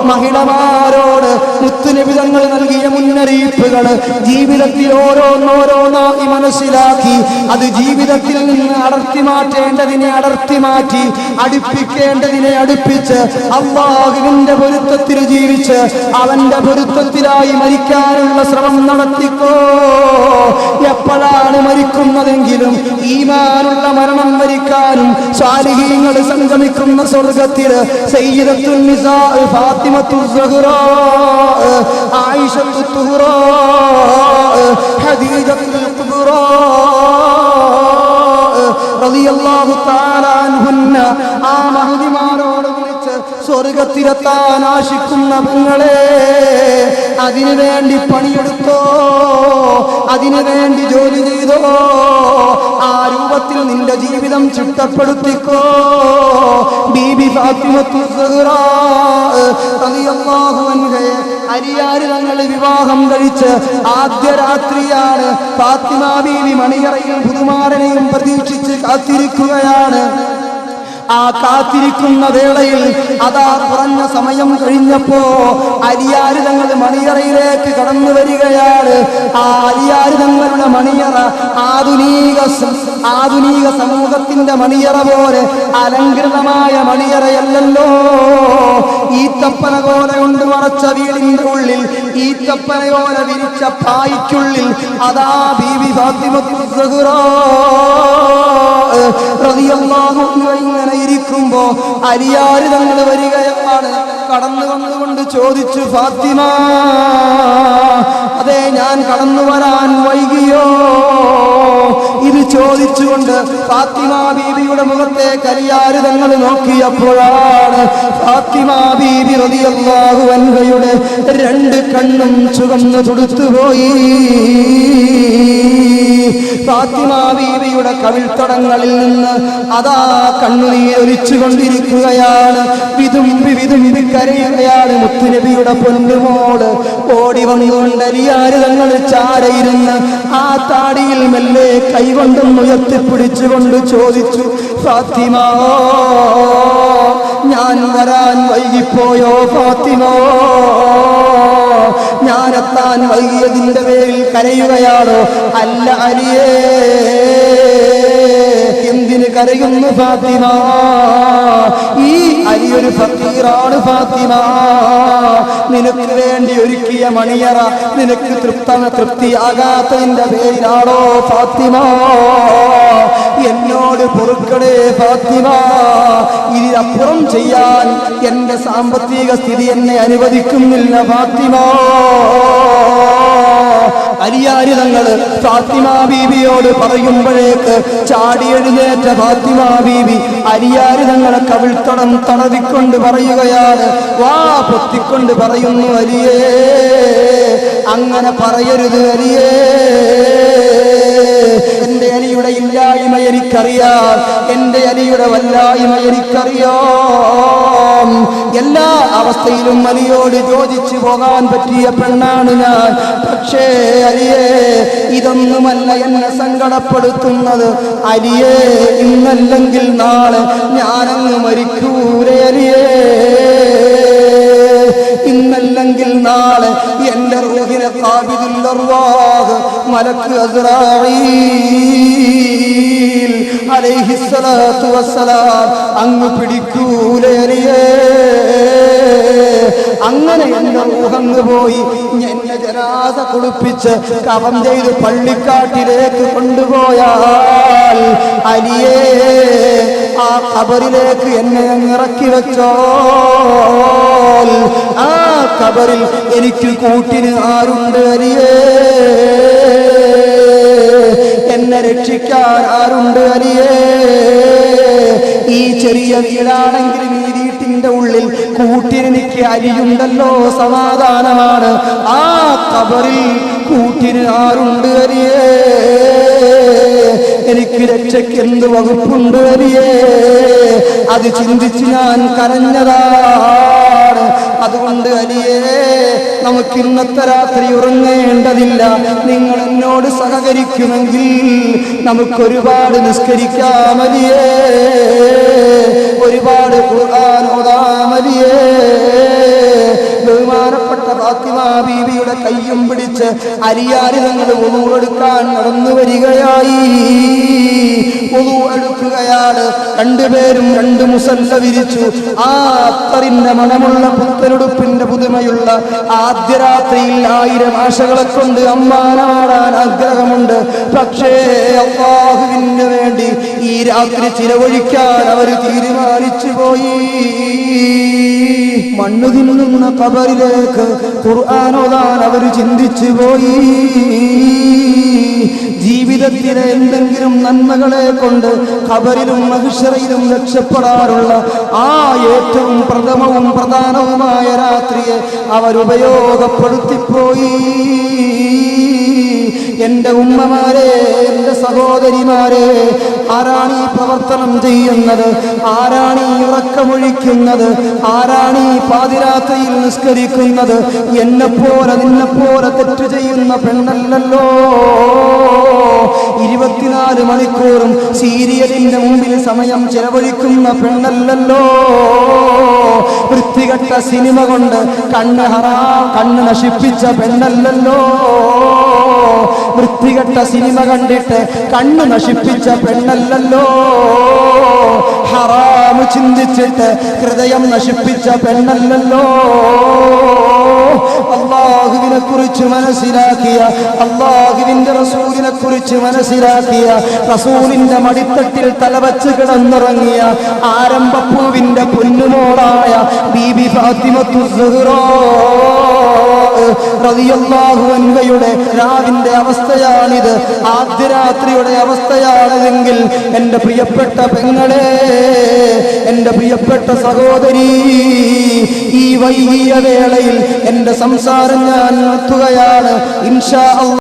മഹിളമാരോട് മുത്തുനബി തങ്ങൾ നൽകിയ മുന്നറിയിപ്പുകൾ ജീവിതത്തിൽ ഓരോന്നോരോന്നായി മനസ്സിലാക്കി അത് ജീവിതത്തിൽ നിന്ന് അടർത്തി മാറ്റേണ്ടതിനെ അടർത്തി മാറ്റി, അടുപ്പിക്കേണ്ടതിനെ അടുപ്പിച്ച് അല്ലാഹുവിന്റെ പൊരുത്തത്തിൽ ജീവിച്ച് അവന്റെ പൊരുത്തത്തിലായി മരിക്കാനുള്ള ശ്രമം നടത്തിക്കോ. എപ്പോഴാണ് മരിക്കുന്നതെങ്കിലും ഈമാനുള്ള മരണം മരിക്കാനും സാലിഹീങ്ങൾ സംഗമിക്കുന്ന സ്വർഗത്തിൽ സയ്യിദത്തുൽ നിസാ ഫാത്തിമത്തുൽ സുഹ്റാ, ആയിഷത്തുൽ തുഹ്റാ, ഖദീജത്തുൽ കുബ്റാ റളിയല്ലാഹു തആല അൻഹുന്ന ആ മഹദിമാരോട് വിളിച്ച് സ്വർഗത്തിലെത്താൻ ആശിക്കുന്ന പെങ്ങളെ, അതിനുവേണ്ടി പണിയെടുത്തോ, അതിനുവേണ്ടി ജോലി ചെയ്തോ, ആ രൂപത്തിൽ നിന്റെ ജീവിതം ചിട്ടപ്പെടുത്തിക്കോ. ബീബി ഫാത്തിമത്തുൽ സുഹ്റാ റളിയല്ലാഹു അൻഹയെ അലിയാര് തങ്ങൾ വിവാഹം കഴിച്ച് ആദ്യ രാത്രിയാണ്. ഫാത്തിമ ബീവി മണിയറയിൽ പുതുമാരനെയും പ്രതീക്ഷിച്ച് കാത്തിരിക്കുകയാണ്. ആ കാത്തിരിക്കുന്ന വേളയിൽ അതാ കുറഞ്ഞ സമയം കഴിഞ്ഞപ്പോ അലിയാര് തങ്ങൾ മണിയറയിലേക്ക് കടന്നു വരികയാണ്. ആ അലിയാര് തങ്ങളുടെ മണിയറ ആധുനിക സമൂഹത്തിന്റെ മണിയറ പോലെ അലങ്കൃതമായ മണിയറയല്ലല്ലോ. ഈത്തപ്പനകോല കൊണ്ട് മറച്ച വീടിന്റെ ഉള്ളിൽ, ഈത്തപ്പനയോല വിരിച്ച പായ്ക്കുള്ളിൽ അതാ ബീവി ഫാത്തിമത്തുൽ സുഹ്റാ റളിയല്ലാഹു അൻഹ ഇങ്ങനെ ഇരിക്കുമ്പോ അലിയാര് തങ്ങൾ വരികയാണ്. കടന്നു വന്നുകൊണ്ട് ചോദിച്ചു, ഫാത്തിമ, അതെ ഞാൻ കടന്നു വരാൻ വൈകിയോ? ഇത് ചോദിച്ചുകൊണ്ട് ഫാത്തിമ ബീവിയുടെ മുഖത്തേക്ക് അലിയാര് തങ്ങൾ നോക്കിയപ്പോഴാണ് ഫാത്തിമ ബീവി റളിയല്ലാഹു അൻഹയുടെ 2 കണ്ണും ചുവന്നു തുടുത്തുപോയി. ഫാത്തിമ ബീവിയുടെ കവിൾത്തടങ്ങളിൽ നിന്ന് അതാ കണ്ണുനീരൊലിച്ചു കൊണ്ടിരിക്കുകയാണ്. വിതുമ്പി വിതുമ്പി കരയുകയാണ് മുത്തുനബിയുടെ പൊന്നുമോള്. ഓടി വന്നുകൊണ്ട് അലിയാര് തങ്ങൾ ചാരയിരുന്ന് ആ താടിയിൽ മെല്ലെ കൈകൊണ്ടും ഉയർത്തിപ്പിടിച്ചുകൊണ്ട് ചോദിച്ചു, ഫാത്തിമ, ഞാൻ വരാൻ വൈകിപ്പോയോ ഫാത്തിമ? ഞാനെത്താൻ വൈകിയതിന്റെ പേരിൽ കരയുകയാണോ? അല്ല അലിയേ, എന്തിന് കരയുന്നു ഫാത്തിമ? ഈ അലിയൊരു ഫക്കീറാണ് ഫാത്തിമ. നിനക്ക് വേണ്ടി ഒരുക്കിയ മണിയറ നിനക്ക് തൃപ്തിയാകാത്തതിന്റെ പേരിലാണോ ഫാത്തിമ? എന്നോട് പൊറുക്കണേ ഫാത്തിമ. ഇതിനപ്പുറം ചെയ്യാൻ എന്റെ സാമ്പത്തിക സ്ഥിതി എന്നെ അനുവദിക്കുന്നില്ല ഫാത്തിമ. അലിയാരി തങ്ങൾ ഫാത്തിമ ബീവിയോട് പറയുമ്പോഴേക്ക് ചാടി എഴുന്നേറ്റ ഫാത്തിമ ബീവി അലിയാരി തങ്ങളെ കവിൾത്തടം തടവിക്കൊണ്ട് പറയുകയാണ്, വാ പൊത്തിക്കൊണ്ട് പറയുന്നു, അലിയേ അങ്ങനെ പറയരുത് അലിയേ, എന്റെ അലിയുടെ ഇല്ലായ്മ എനിക്കറിയാം, എന്റെ അലിയുടെ വല്ലായ്മ എനിക്കറിയാം. എല്ലാ അവസ്ഥയിലും അലിയോട് യോജിച്ചു പോകാൻ പറ്റിയ പെണ്ണാണ് ഞാൻ. പക്ഷേ അലിയേ, ഇതൊന്നുമല്ല എന്നെ സങ്കടപ്പെടുത്തുന്നത്. അലിയേ, ഇന്നല്ലെങ്കിൽ നാളെ ഞാനങ്ങ് മരിക്കൂലേ അലിയേ, ഇന്നല്ലെങ്കിൽ നാളെ എന്റെ റൂഹിനെ ഖാബിദുൽ അർവാഹ് മലക്ക് അസ്റായീൽ അലൈഹിസ്സലാത്തു വസ്സലാം അങ്ങ് പിടിക്കൂലേ അലിയേ. അങ്ങനെ എന്റെ റൂഹങ്ങ് പോയി എന്നെ ജനാസ കുളിപ്പിച്ച് കഫൻ ചെയ്ത് പള്ളിക്കാട്ടിലേക്ക് കൊണ്ടുപോയാൽ അലിയേ, ആ ഖബറിലേക്ക് എന്നെ അങ്ങ് ഇറക്കി വെച്ചോ. ആ ഖബറിൽ എനിക്ക് കൂട്ടിന് ആരുണ്ട് അലിയേ, എന്നെ രക്ഷിക്കാൻ ആരുണ്ട് അലിയേ. ഈ ചെറിയ വീടാണെങ്കിലും ഈ വീട്ടിന്റെ ഉള്ളിൽ കൂട്ടിനെനിക്ക് അലിയുണ്ടല്ലോ, സമാധാനമാണ്. ആ ഖബറിൽ കൂട്ടിന് ആരുണ്ട് അലിയേ, എനിക്ക് രക്ഷയ്ക്ക് എന്ത് വകുപ്പുണ്ട് അലിയേ. അത് ചിന്തിച്ച് ഞാൻ കരഞ്ഞതാണ്. അതുകൊണ്ട് അലിയേ, നമുക്ക് ഇന്നത്തെ രാത്രി ഉറങ്ങേണ്ടതില്ല. നിങ്ങൾ എന്നോട് സഹകരിക്കുമെങ്കിൽ നമുക്കൊരുപാട് നിസ്കരിക്കാം അലിയേ, ഒരുപാട് ഖുർആൻ ഓതാം അലിയേ. ബഹുമാനപ്പെട്ട ഫാത്തിമ ബീവിയുടെ കയ്യും പിടിച്ച് അലിയാരി തങ്ങൾ വുളു എടുക്കാൻ നടന്നു വരികയായി. വുളു എടുക്കുകയാണ്. രണ്ടുപേരും രണ്ട് മുസല്ല വിരിച്ചു. ആ അത്തറിന്റെ മണമുള്ള പുത്തനുടുപ്പിന്റെ പുതുമയുള്ള ആദ്യ രാത്രിയിൽ 1000 ആശകളെ കൊണ്ട് അമ്മാനാടാൻ ആഗ്രഹമുണ്ട്. പക്ഷേ അല്ലാഹുവിന് വേണ്ടി ഈ രാത്രി ചിലവഴിക്കാൻ അവർ തീരുമാനിച്ചു പോയി. മണ്ണു തിന്നുന്ന ഖബറിലേക്ക് ഖുർആൻ ഓതാൻ അവർ ചിന്തിച്ചു പോയി. ജീവിതത്തിലെ എന്തെങ്കിലും നന്മകളെ കൊണ്ട് ഖബറിലും മഹ്ശറയിലും രക്ഷപ്പെടാനുള്ള ആ ഏറ്റവും പ്രഥമവും പ്രധാനവുമായ രാത്രിയെ അവരുപയോഗപ്പെടുത്തിപ്പോയി. എന്റെ ഉമ്മമാരെ, എന്റെ സഹോദരിമാരെ, ആരാണ് ഈ പ്രവർത്തനം ചെയ്യുന്നത്? ആരാണ് ഈ ഉറക്കമൊഴിക്കുന്നത്? ആരാണ് ഈ പാതിരാത്രിയിൽ നിസ്കരിക്കുന്നത്? എന്നെപ്പോലെ നിന്നെപ്പോലെ തെറ്റ് ചെയ്യുന്ന പെണ്ണല്ലല്ലോ. 24 മണിക്കൂറും സീരിയലിന്റെ മുമ്പിൽ സമയം ചെലവഴിക്കുന്ന പെണ്ണല്ലല്ലോ. വൃത്തികെട്ട സിനിമ കൊണ്ട് കണ്ണ് നശിപ്പിച്ച പെണ്ണല്ലല്ലോ. വൃത്തികെട്ട സിനിമ കണ്ടിട്ട് കണ്ണ് നശിപ്പിച്ച പെണ്ണല്ലല്ലോ. ഹറാമ് ചിന്തിച്ചിട്ട് ഹൃദയം നശിപ്പിച്ച പെണ്ണല്ലല്ലോ. അല്ലാഹുവിനെ കുറിച്ച് മനസ്സിലാക്കിയ, അല്ലാഹുവിന്റെ റസൂലിനെ കുറിച്ച് മനസ്സിലാക്കിയ, റസൂലിന്റെ മടിത്തട്ടിൽ തലവച്ച് കിടന്നുറങ്ങിയ ആരംഭപ്പൂവിന്റെ പൊന്നുമോളായ ബീബി ഫാത്തിമത്തു സുഹ്റാ റളിയല്ലാഹു അൻഹയുടെ രാവിന്റെ അവസ്ഥയാണിത്. ആദ്യ രാത്രിയുടെ അവസ്ഥയാണിതെങ്കിൽ എന്റെ പ്രിയപ്പെട്ട പെങ്ങളെ, എന്റെ പ്രിയപ്പെട്ട സഹോദരി, ഈ വൈകിയ വേളയിൽ എന്റെ സംസാരം ഞാൻ നിർത്തുകയാണ്. ഇൻഷാ അല്ലാഹ്.